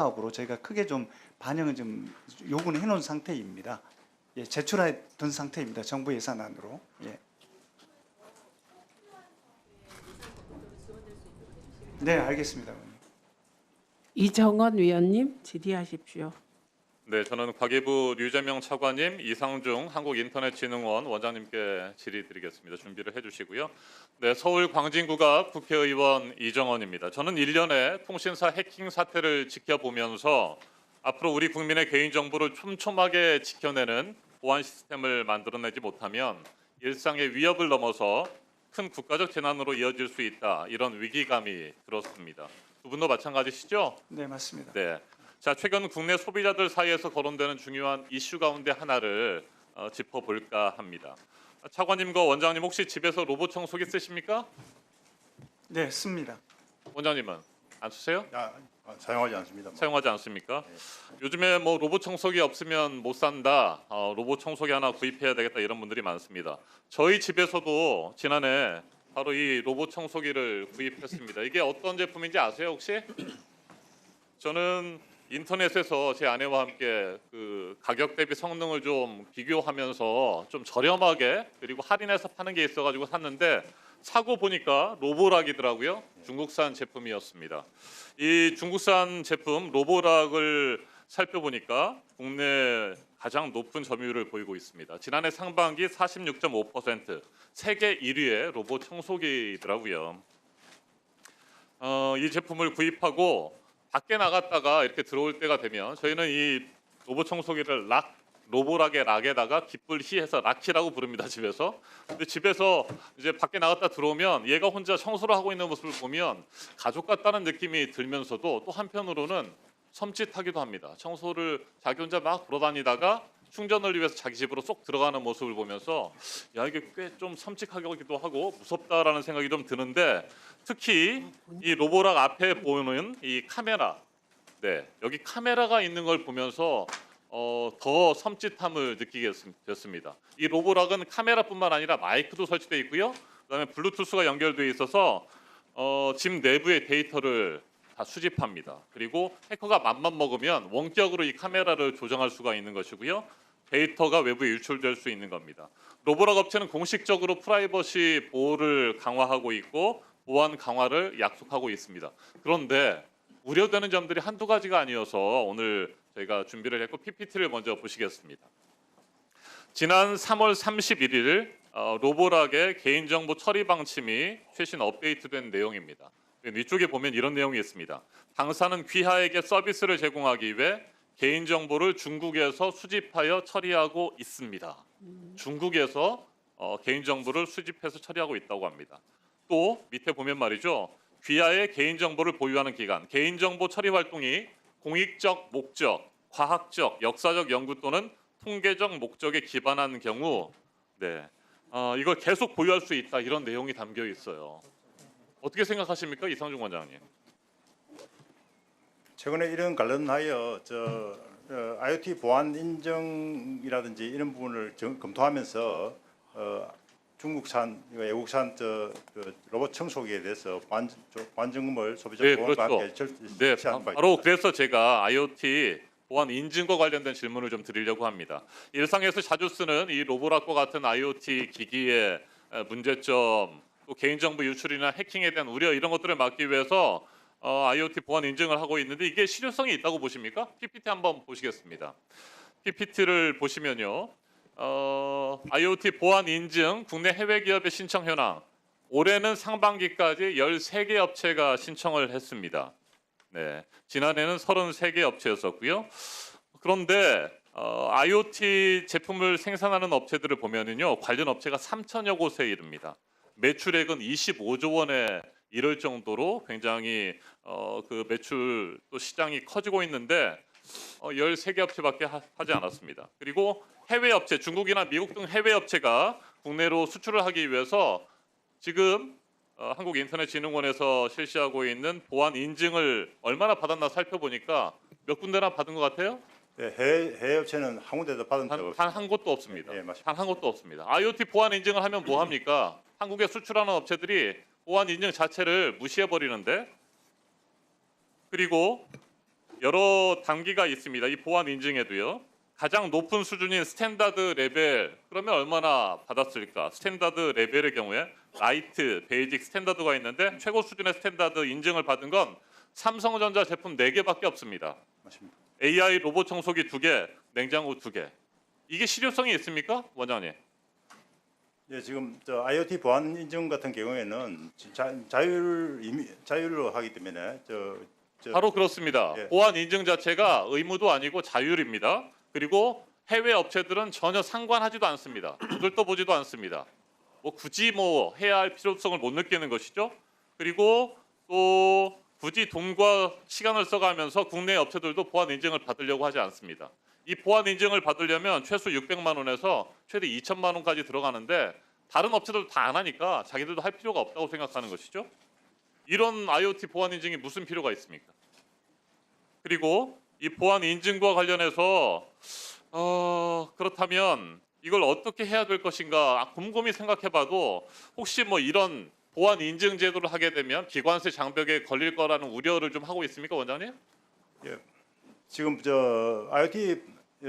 사업으로 저희가 크게 좀 반영을 좀 요구는 해놓은 상태입니다. 예, 제출했던 상태입니다. 정부 예산안으로. 예. 네, 알겠습니다. 이정원 위원님 질의하십시오. 네, 저는 과기부 류재명 차관님, 이상중 한국인터넷진흥원 원장님께 질의드리겠습니다. 준비를 해주시고요. 네, 서울 광진구가 국회의원 이정원입니다. 저는 1년의 통신사 해킹 사태를 지켜보면서 앞으로 우리 국민의 개인정보를 촘촘하게 지켜내는 보안 시스템을 만들어내지 못하면 일상의 위협을 넘어서 큰 국가적 재난으로 이어질 수 있다. 이런 위기감이 들었습니다. 두 분도 마찬가지시죠? 네, 맞습니다. 네. 자, 최근 국내 소비자들 사이에서 거론되는 중요한 이슈 가운데 하나를 짚어볼까 합니다. 차관님과 원장님 혹시 집에서 로봇 청소기 쓰십니까? 네, 씁니다. 원장님은 안 쓰세요? 사용하지 않습니다. 사용하지 않습니까? 요즘에 뭐 로봇 청소기 없으면 못 산다. 로봇 청소기 하나 구입해야 되겠다 이런 분들이 많습니다. 저희 집에서도 지난해 바로 이 로봇 청소기를 구입했습니다. 이게 어떤 제품인지 아세요 혹시? 저는 인터넷에서 제 아내와 함께 그 가격 대비 성능을 좀 비교하면서 좀 저렴하게 그리고 할인해서 파는 게 있어가지고 샀는데 사고 보니까 로보락이더라고요. 중국산 제품이었습니다. 이 중국산 제품 로보락을 살펴보니까 국내 가장 높은 점유율을 보이고 있습니다. 지난해 상반기 46.5%, 세계 1위의 로봇 청소기더라고요. 이 제품을 구입하고 밖에 나갔다가 이렇게 들어올 때가 되면 저희는 이 로봇 청소기를 로보락의 락에다가 깃불희해서 락키라고 부릅니다. 집에서. 근데 집에서 이제 밖에 나갔다 들어오면 얘가 혼자 청소를 하고 있는 모습을 보면 가족 같다는 느낌이 들면서도 또 한편으로는 섬찟하기도 합니다. 청소를 자기 혼자 막 돌아다니다가 충전을 위해서 자기 집으로 쏙 들어가는 모습을 보면서 야 이게 꽤 좀 섬찟하기도 하고 무섭다라는 생각이 좀 드는데 특히 이 로보락 앞에 보이는 이 카메라, 네 여기 카메라가 있는 걸 보면서 더 섬찟함을 느끼게 됐습니다. 이 로보락은 카메라뿐만 아니라 마이크도 설치되어 있고요. 그다음에 블루투스가 연결되어 있어서 집 내부의 데이터를 다 수집합니다. 그리고 해커가 맘만 먹으면 원격으로 이 카메라를 조정할 수가 있는 것이고요. 데이터가 외부에 유출될 수 있는 겁니다. 로보락 업체는 공식적으로 프라이버시 보호를 강화하고 있고 보안 강화를 약속하고 있습니다. 그런데 우려되는 점들이 한두 가지가 아니어서 오늘 저희가 준비를 했고 PPT를 먼저 보시겠습니다. 지난 3월 31일 로보락의 개인정보 처리 방침이 최신 업데이트된 내용입니다. 위쪽에 보면 이런 내용이 있습니다. 당사는 귀하에게 서비스를 제공하기 위해 개인정보를 중국에서 수집하여 처리하고 있습니다. 중국에서 개인정보를 수집해서 처리하고 있다고 합니다. 또 밑에 보면 말이죠. 귀하의 개인정보를 보유하는 기관, 개인정보 처리 활동이 공익적 목적, 과학적, 역사적 연구 또는 통계적 목적에 기반한 경우 이걸 계속 보유할 수 있다 이런 내용이 담겨 있어요. 어떻게 생각하십니까, 이상중 원장님? 최근에 이런 관련하여 IoT 보안 인증이라든지 이런 부분을 검토하면서 중국산, 외국산 로봇 청소기에 대해서 보안 증금을 소비자 네, 보안과 그렇죠. 함께 실시하는 바 바로 있습니다. 그래서 제가 IoT 보안 인증과 관련된 질문을 좀 드리려고 합니다. 일상에서 자주 쓰는 이 로보락과 같은 IoT 기기의 문제점, 또 개인정보 유출이나 해킹에 대한 우려 이런 것들을 막기 위해서 IoT 보안 인증을 하고 있는데 이게 실효성이 있다고 보십니까? PPT 한번 보시겠습니다. PPT를 보시면요. IoT 보안 인증 국내 해외 기업의 신청 현황. 올해는 상반기까지 13개 업체가 신청을 했습니다. 네, 지난해는 33개 업체였었고요. 그런데 IoT 제품을 생산하는 업체들을 보면은요, 관련 업체가 3천여 곳에 이릅니다. 매출액은 25조 원에 이를 정도로 굉장히 그 매출 또 시장이 커지고 있는데 13개 업체밖에 하지 않았습니다. 그리고 해외 업체, 중국이나 미국 등 해외 업체가 국내로 수출을 하기 위해서 지금 한국인터넷진흥원에서 실시하고 있는 보안 인증을 얼마나 받았나 살펴보니까 몇 군데나 받은 것 같아요? 네, 해외 업체는 한 군데도 받은 적 없습니다. 단 한 곳도 없습니다. 예, 맞습니다. 단 한 곳도 없습니다. IoT 보안 인증을 하면 뭐 합니까? 한국에 수출하는 업체들이 보안 인증 자체를 무시해 버리는데 그리고 여러 단계가 있습니다. 이 보안 인증에도요. 가장 높은 수준인 스탠다드 레벨 그러면 얼마나 받았을까? 스탠다드 레벨의 경우에 라이트, 베이직, 스탠다드가 있는데 최고 수준의 스탠다드 인증을 받은 건 삼성전자 제품 4개밖에 없습니다. 맞습니다. AI 로봇 청소기 2개, 냉장고 2개. 이게 실효성이 있습니까, 원장님? 예, 지금 저 IoT 보안 인증 같은 경우에는 자율로 하기 때문에 바로 그렇습니다. 예. 보안 인증 자체가 의무도 아니고 자율입니다. 그리고 해외 업체들은 전혀 상관하지도 않습니다. 들도 보지도 않습니다. 뭐 굳이 뭐 해야 할 필요성을 못 느끼는 것이죠. 그리고 또 굳이 돈과 시간을 써가면서 국내 업체들도 보안 인증을 받으려고 하지 않습니다. 이 보안 인증을 받으려면 최소 600만 원에서 최대 2천만 원까지 들어가는데 다른 업체들도 다 안 하니까 자기들도 할 필요가 없다고 생각하는 것이죠. 이런 IoT 보안 인증이 무슨 필요가 있습니까? 그리고 이 보안 인증과 관련해서 그렇다면 이걸 어떻게 해야 될 것인가 곰곰이 생각해봐도 혹시 뭐 이런 보안 인증 제도를 하게 되면 기관세 장벽에 걸릴 거라는 우려를 좀 하고 있습니까, 원장님? 예, 지금 저 IoT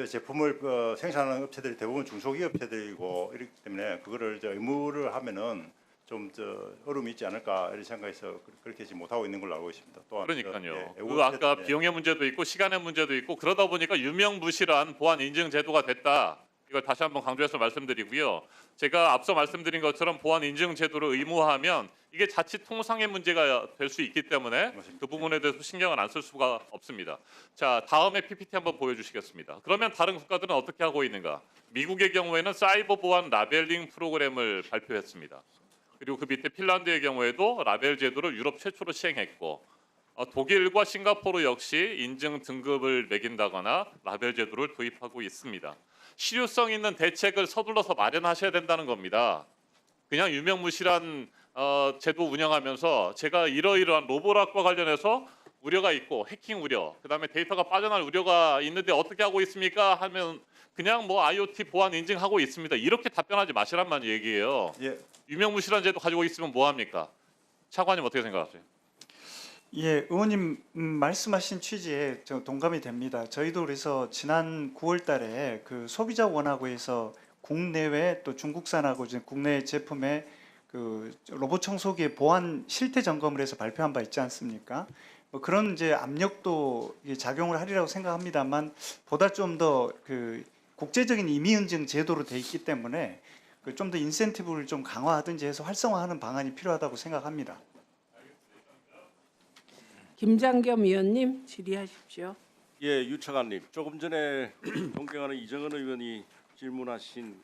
제품을 생산하는 업체들이 대부분 중소기업체들이고 이렇기 때문에 그거를 의무를 하면은 좀 어려움이 있지 않을까 이런 생각해서 그렇게 지금 못하고 있는 걸로 알고 있습니다. 또한 그러니까요. 예, 그 아까 예. 비용의 문제도 있고 시간의 문제도 있고 그러다 보니까 유명무실한 보안 인증 제도가 됐다. 이걸 다시 한번 강조해서 말씀드리고요. 제가 앞서 말씀드린 것처럼 보안 인증 제도를 의무화하면 이게 자칫 통상의 문제가 될 수 있기 때문에 맞습니다. 그 부분에 대해서 신경을 안 쓸 수가 없습니다. 자, 다음에 PPT 한번 보여주시겠습니다. 그러면 다른 국가들은 어떻게 하고 있는가? 미국의 경우에는 사이버 보안 라벨링 프로그램을 발표했습니다. 그리고 그 밑에 핀란드의 경우에도 라벨 제도를 유럽 최초로 시행했고 독일과 싱가포르 역시 인증 등급을 매긴다거나 라벨 제도를 도입하고 있습니다. 실효성 있는 대책을 서둘러서 마련하셔야 된다는 겁니다. 그냥 유명무실한 제도 운영하면서 제가 이러이러한 로보락과 관련해서 우려가 있고 해킹 우려, 그다음에 데이터가 빠져날 우려가 있는데 어떻게 하고 있습니까? 하면 그냥 뭐 IoT 보안 인증하고 있습니다. 이렇게 답변하지 마시란 말 얘기예요. 예, 유명무실한 제도 가지고 있으면 뭐 합니까? 차관님 어떻게 생각하세요? 예, 의원님 말씀하신 취지에 저 동감이 됩니다. 저희도 그래서 지난 9월달에 그 소비자 원하고 해서 국내외 또 중국산하고 이제 국내 제품의 그 로봇 청소기의 보안 실태 점검을 해서 발표한 바 있지 않습니까? 뭐 그런 이제 압력도 이게 작용을 하리라고 생각합니다만 보다 좀 더 그 국제적인 임의 인증 제도로 돼 있기 때문에 그 좀 더 인센티브를 좀 강화하든지 해서 활성화하는 방안이 필요하다고 생각합니다. 김장겸 의원님 질의하십시오. 예, 유 차관님. 조금 전에 존경하는 이정은 의원이 질문하신